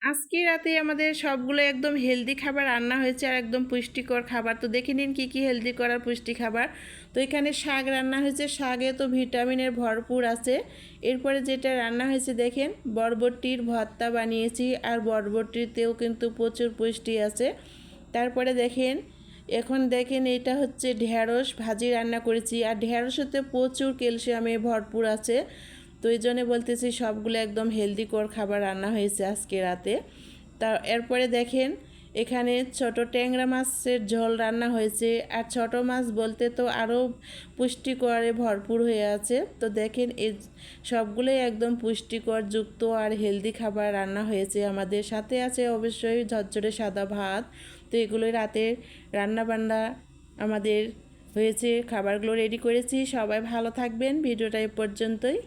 আজকে রাতে আমাদের সবগুলো একদম হেলদি খাবার রান্না হয়েছে আর একদম পুষ্টিকর খাবার। তো দেখে নিন কী কী হেলদি করার পুষ্টি খাবার। তো এখানে শাক রান্না হয়েছে, শাকে তো ভিটামিনের ভরপুর আছে। এরপরে যেটা রান্না হয়েছে দেখেন, বরবটির ভর্তা বানিয়েছি, আর বরবটিতেও কিন্তু প্রচুর পুষ্টি আছে। তারপরে দেখেন, এখন দেখেন এটা হচ্ছে ঢেঁড়স ভাজি রান্না করেছি, আর ঢেঁড়সেতে প্রচুর ক্যালসিয়ামে ভরপুর আছে। তো এই জন্যে বলতেছি সবগুলো একদম হেলদিকর খাবার রান্না হয়েছে আজকে রাতে। তা এরপরে দেখেন, এখানে ছোট ট্যাংরা মাছের ঝোল রান্না হয়েছে, আর ছোট মাছ বলতে তো আরও পুষ্টিকরে ভরপুর হয়ে আছে। তো দেখেন এই সবগুলোই একদম পুষ্টিকর যুক্ত আর হেলদি খাবার রান্না হয়েছে। আমাদের সাথে আছে অবশ্যই ঝরঝরে সাদা ভাত। তো এগুলোই রাতের রান্না বান্না আমাদের হয়েছে, খাবারগুলো রেডি করেছি। সবাই ভালো থাকবেন, ভিডিওটা এ পর্যন্তই।